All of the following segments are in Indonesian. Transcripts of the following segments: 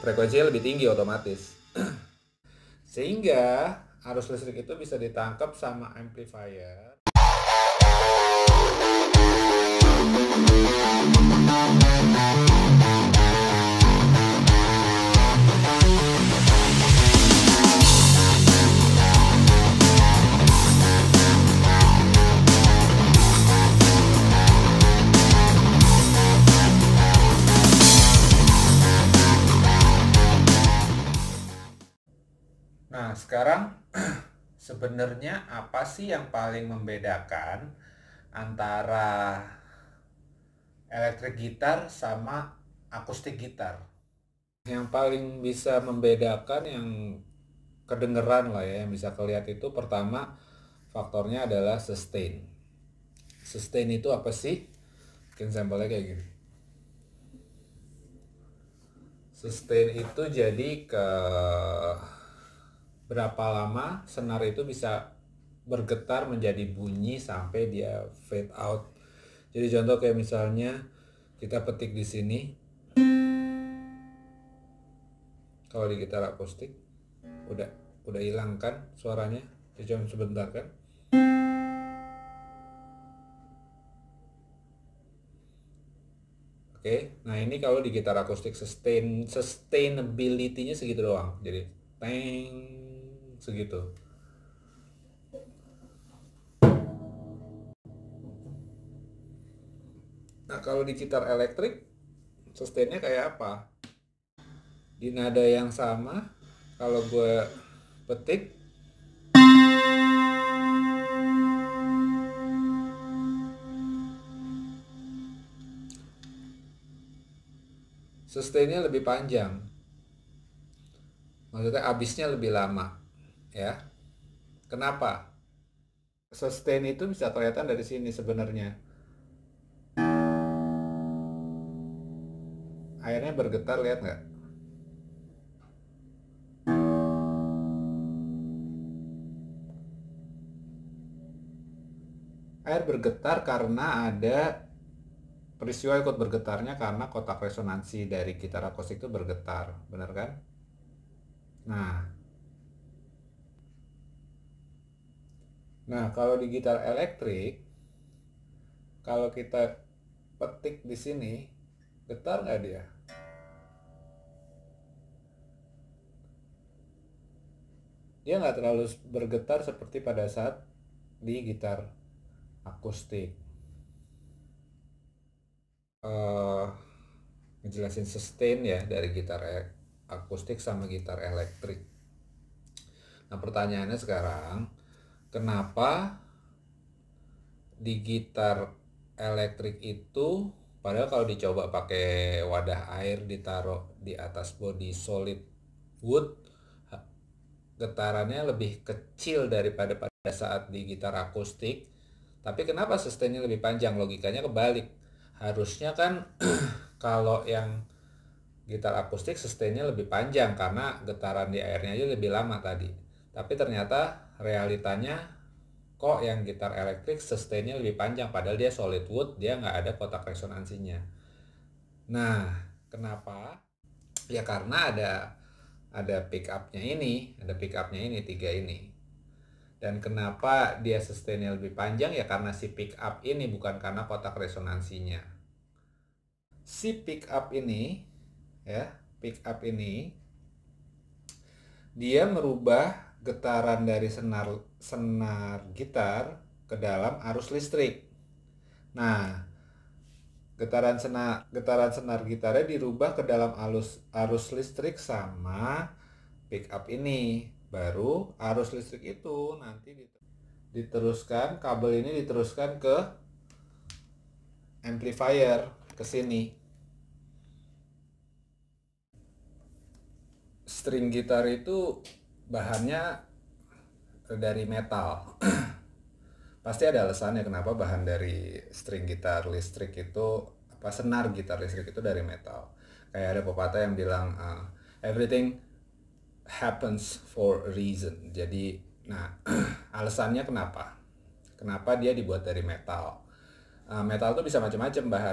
frekuensinya lebih tinggi otomatis. Sehingga arus listrik itu bisa ditangkap sama amplifier. Nah, sekarang sebenarnya apa sih yang paling membedakan antara elektrik gitar sama akustik gitar? Yang paling bisa membedakan yang kedengeran lah ya, yang bisa kelihatan itu pertama faktornya adalah sustain. Sustain itu apa sih? Mungkin sampelnya kayak gini. Sustain itu jadi ke berapa lama senar itu bisa bergetar menjadi bunyi sampai dia fade out. Jadi contoh kayak misalnya kita petik di sini. Kalau di gitar akustik udah hilang kan suaranya, cuma sebentar kan. Oke, nah ini kalau di gitar akustik sustainability-nya segitu doang. Jadi teng segitu. Nah, kalau di gitar elektrik sustainnya kayak apa? Di nada yang sama, kalau gue petik sustainnya lebih panjang, maksudnya abisnya lebih lama ya. Kenapa? Sustain itu bisa kelihatan dari sini sebenarnya. Airnya bergetar, lihat nggak? Air bergetar karena ada peristiwa ikut bergetarnya karena kotak resonansi dari gitar akustik itu bergetar, benar kan? Nah, kalau di gitar elektrik, kalau kita petik di sini, getar nggak dia? Dia nggak terlalu bergetar seperti pada saat di gitar akustik. Ngejelasin sustain ya dari gitar akustik sama gitar elektrik. Nah, pertanyaannya sekarang, kenapa di gitar elektrik itu, padahal kalau dicoba pakai wadah air ditaruh di atas bodi solid wood, getarannya lebih kecil daripada pada saat di gitar akustik, tapi kenapa sustainnya lebih panjang? Logikanya kebalik. Harusnya kan kalau yang gitar akustik sustainnya lebih panjang karena getaran di airnya aja lebih lama tadi. Tapi ternyata realitanya kok yang gitar elektrik sustainnya lebih panjang padahal dia solid wood, dia nggak ada kotak resonansinya. Nah, kenapa? Ya karena ada pick up-nya ini, tiga ini. Dan kenapa dia sustainnya lebih panjang? Ya karena si pick up ini, bukan karena kotak resonansinya. Si pick up ini dia merubah getaran dari senar gitar ke dalam arus listrik. Nah, getaran senar gitarnya dirubah ke dalam arus listrik sama pick up ini. Baru arus listrik itu nanti diteruskan, kabel ini diteruskan ke amplifier ke sini. String gitar itu bahannya dari metal. Pasti ada alasannya kenapa bahan dari string gitar listrik itu, senar gitar listrik itu dari metal. Kayak ada pepatah yang bilang everything happens for a reason. Jadi, alasannya kenapa dia dibuat dari metal. Metal tuh bisa macam-macam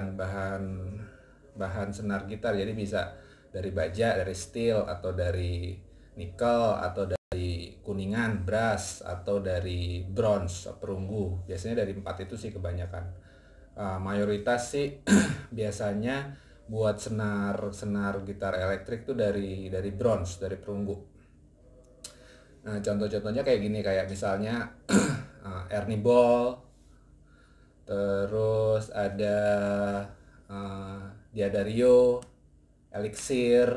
bahan senar gitar. Jadi bisa dari baja, dari steel, atau dari nikel, atau dari kuningan, brass, atau dari bronze, perunggu. Biasanya dari 4 itu sih kebanyakan. Mayoritas sih biasanya buat senar gitar elektrik tuh dari bronze, dari perunggu. Nah, contoh-contohnya kayak gini, kayak misalnya Ernie Ball, terus ada Diadario, Elixir,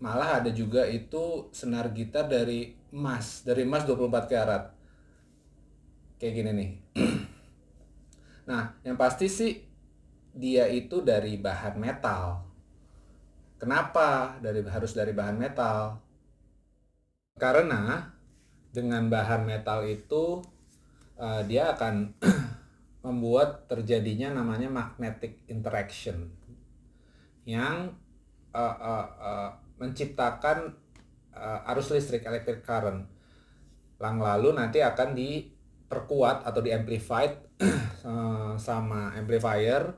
malah ada juga itu senar gitar dari emas 24 karat. Kayak gini nih. Nah, yang pasti sih dia itu dari bahan metal. Kenapa harus dari bahan metal? Karena dengan bahan metal itu dia akan membuat terjadinya namanya magnetic interaction yang menciptakan arus listrik, electric current. Lalu nanti akan diperkuat atau di-amplified sama amplifier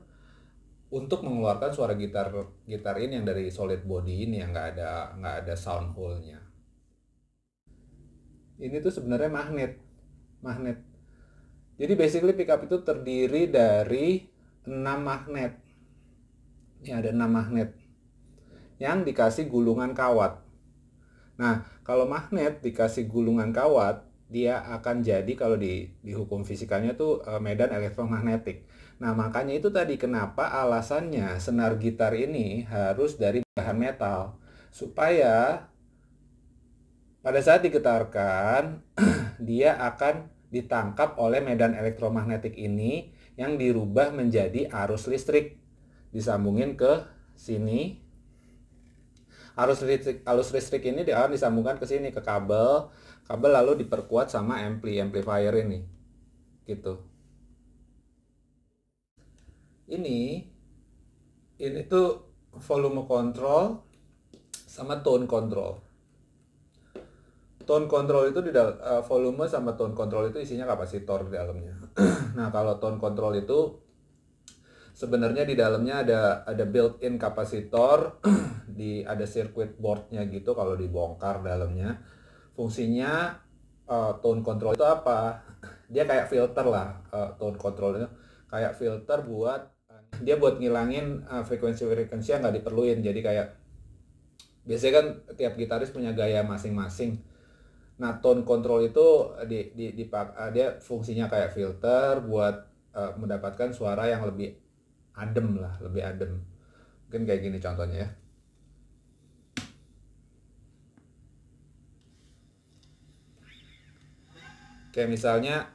untuk mengeluarkan suara gitar ini yang dari solid body ini yang nggak ada sound hole-nya. Ini tuh sebenarnya magnet. Jadi basically pickup itu terdiri dari 6 magnet. Ini ada 6 magnet yang dikasih gulungan kawat. Nah, kalau magnet dikasih gulungan kawat, dia akan jadi, kalau di hukum fisikanya tuh medan elektromagnetik. Nah, makanya itu tadi kenapa alasannya senar gitar ini harus dari bahan metal, supaya pada saat digetarkan dia akan ditangkap oleh medan elektromagnetik ini yang dirubah menjadi arus listrik, disambungin ke sini. Arus listrik ini akan disambungkan ke sini, ke kabel lalu diperkuat sama amplifier ini gitu. Ini tuh volume control sama tone control. Tone control itu volume sama tone control itu isinya kapasitor di dalamnya. Nah, kalau tone control itu sebenarnya di dalamnya ada built-in kapasitor, ada circuit board-nya gitu kalau dibongkar dalamnya. Fungsinya tone control itu apa? Dia kayak filter lah, tone control itu kayak filter buat ngilangin frekuensi-frekuensi yang nggak diperluin. Jadi kayak biasanya kan tiap gitaris punya gaya masing-masing. Nah, tone control itu dia fungsinya kayak filter buat mendapatkan suara yang lebih adem. Mungkin kayak gini contohnya ya. Kayak misalnya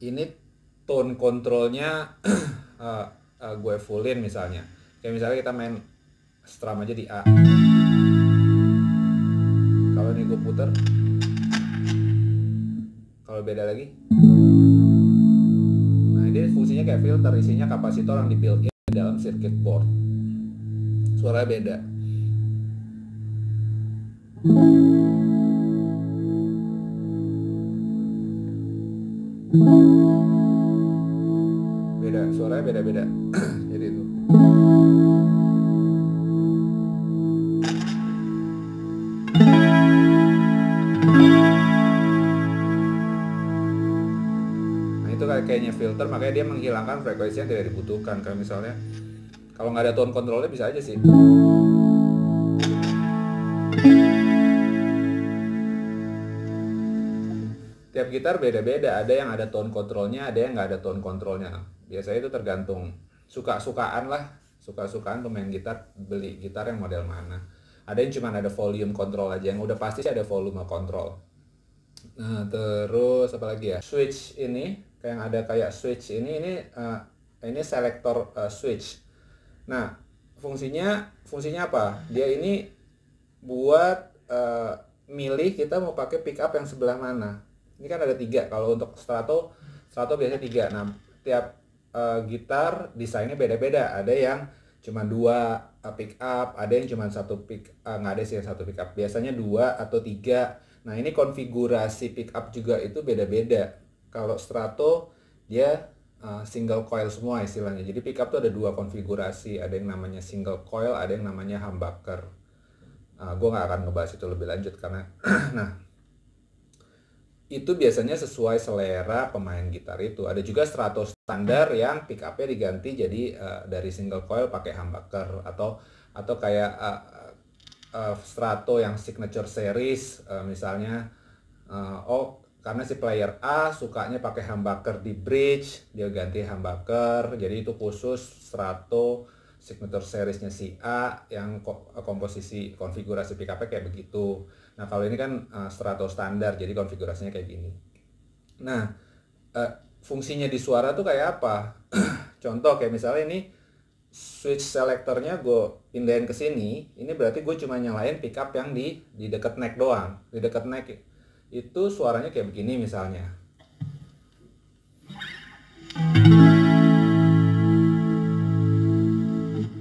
ini tone controlnya gue fullin misalnya. Kayak misalnya kita main strum aja di A. Kalau ini gue puter, kalau beda lagi. Nah, ini fungsinya kayak filter, isinya kapasitor yang di-built-in di dalam circuit board. Suara beda. Suaranya beda-beda. Jadi itu. Kayaknya filter, makanya dia menghilangkan frekuensi yang tidak dibutuhkan. Kayak misalnya kalau nggak ada tone controlnya bisa aja sih. Tiap gitar beda-beda, ada yang ada tone controlnya, ada yang nggak ada tone controlnya. Biasanya itu tergantung suka-sukaan lah, suka-sukaan pemain gitar beli gitar yang model mana. Ada yang cuma ada volume control aja, yang udah pasti sih ada volume control. Nah, terus apa lagi ya? Switch ini, yang ada kayak switch ini selektor switch. Nah, fungsinya apa? Dia ini buat milih kita mau pakai pick up yang sebelah mana. Ini kan ada 3. Kalau untuk strato biasanya 3. Nah, tiap gitar desainnya beda-beda. Ada yang cuma 2 pick up, ada yang cuma 1 pick, nggak ada sih yang 1 pick up. Biasanya 2 atau 3. Nah, ini konfigurasi pick up juga itu beda-beda. Kalau strato dia single coil semua istilahnya. Jadi pickup tuh ada dua konfigurasi, ada yang namanya single coil, ada yang namanya humbucker. Gue nggak akan ngebahas itu lebih lanjut karena nah itu biasanya sesuai selera pemain gitar itu. Ada juga strato standar yang pickupnya diganti jadi dari single coil pakai humbucker, atau kayak strato yang signature series, misalnya karena si player A sukanya pakai humbucker di bridge, dia ganti humbucker, jadi itu khusus strato signature seriesnya si A yang komposisi konfigurasi pickupnya kayak begitu. Nah kalau ini kan strato standar, jadi konfigurasinya kayak gini. Nah fungsinya di suara tuh kayak apa? Contoh kayak misalnya ini switch selektornya gue pindahin ke sini, ini berarti gue cuma nyalain pickup yang di dekat neck doang. Di dekat neck itu suaranya kayak begini misalnya.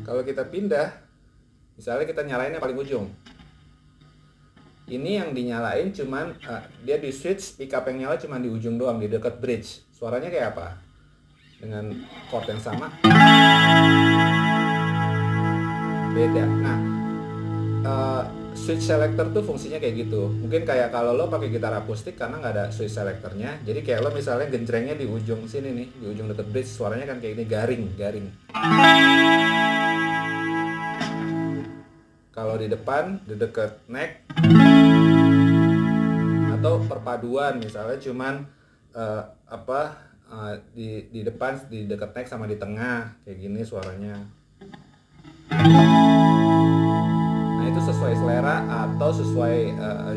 Kalau kita pindah, misalnya kita nyalain yang paling ujung. Ini yang dinyalain cuman dia di switch pickup yang nyala cuman di ujung doang, di dekat bridge. Suaranya kayak apa? Dengan chord yang sama. Beda. Nah, switch selector tuh fungsinya kayak gitu. Mungkin kayak kalau lo pakai gitar akustik karena nggak ada switch selectornya, jadi kayak lo misalnya genjrengnya di ujung sini nih, di ujung deket bridge, suaranya kan kayak ini garing. Kalau di depan, di deket neck, atau perpaduan misalnya cuman di depan, di deket neck sama di tengah kayak gini suaranya. Nah itu sesuai selera atau sesuai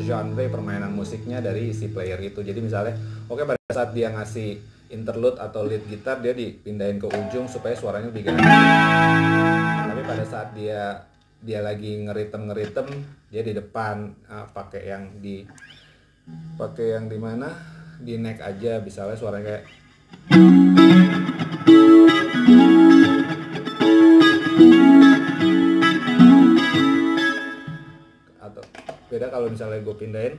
genre permainan musiknya dari si player itu. Jadi misalnya pada saat dia ngasih interlude atau lead gitar, dia dipindahin ke ujung supaya suaranya lebih garing. Tapi pada saat dia lagi ngeritem, dia di depan pakai yang di mana, di neck aja, misalnya suaranya kayak atau beda kalau misalnya gue pindahin.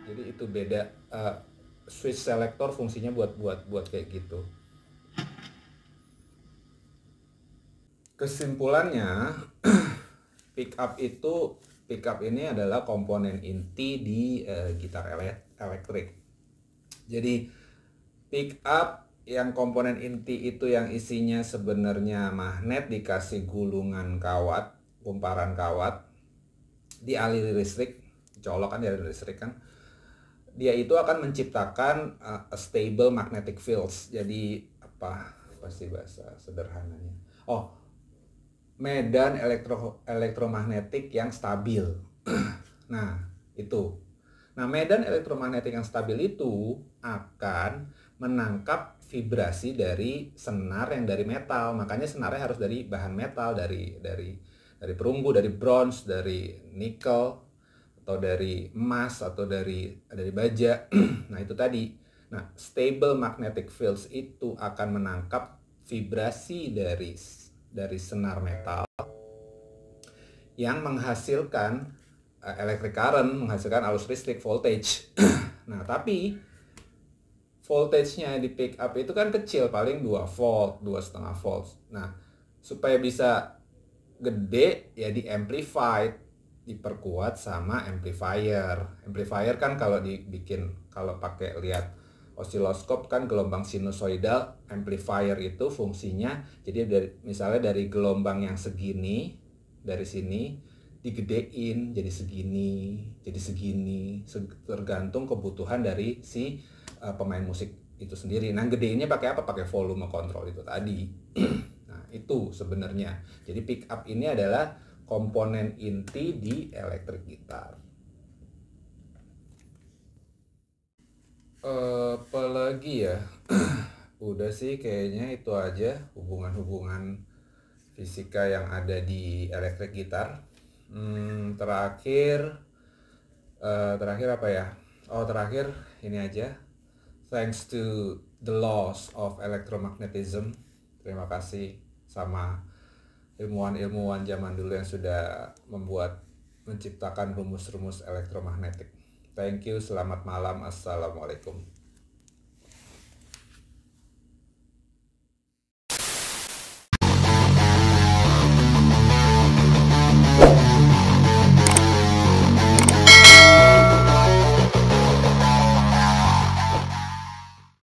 Jadi itu beda. Switch selector fungsinya buat kayak gitu. Kesimpulannya, pickup ini adalah komponen inti di gitar elektrik. Jadi pickup yang komponen inti itu yang isinya sebenarnya magnet dikasih gulungan kawat, kumparan kawat, dialiri listrik, colok kan dialiri listrik kan. Dia itu akan menciptakan a stable magnetic fields. Jadi pasti bahasa sederhananya. Medan elektromagnetik yang stabil. Nah, itu. Nah, medan elektromagnetik yang stabil itu akan menangkap vibrasi dari senar yang dari metal. Makanya senarnya harus dari bahan metal, dari perunggu, dari bronze, dari nikel, atau dari emas, atau dari baja. Nah, itu tadi. Nah, stable magnetic fields itu akan menangkap vibrasi dari senar metal yang menghasilkan electric current, menghasilkan arus listrik, voltage. Nah, tapi voltage-nya di pickup itu kan kecil, paling 2 volt, 2,5 volt. Nah, supaya bisa gede ya di amplified, diperkuat sama amplifier. Amplifier kan kalau pakai lihat osiloskop kan gelombang sinusoidal. Amplifier itu fungsinya jadi misalnya dari gelombang yang segini, dari sini digedein jadi segini, tergantung kebutuhan dari si pemain musik itu sendiri. Nah, gedeinnya pakai apa? Pakai volume control itu tadi. Nah, itu sebenarnya. Jadi pickup ini adalah komponen inti di elektrik gitar. Apalagi ya? Udah sih kayaknya itu aja hubungan-hubungan fisika yang ada di elektrik gitar. Terakhir apa ya? Terakhir ini aja. Thanks to the laws of electromagnetism. Terima kasih sama ilmuwan-ilmuwan zaman dulu yang sudah menciptakan rumus-rumus elektromagnetik. Thank you, selamat malam, assalamualaikum.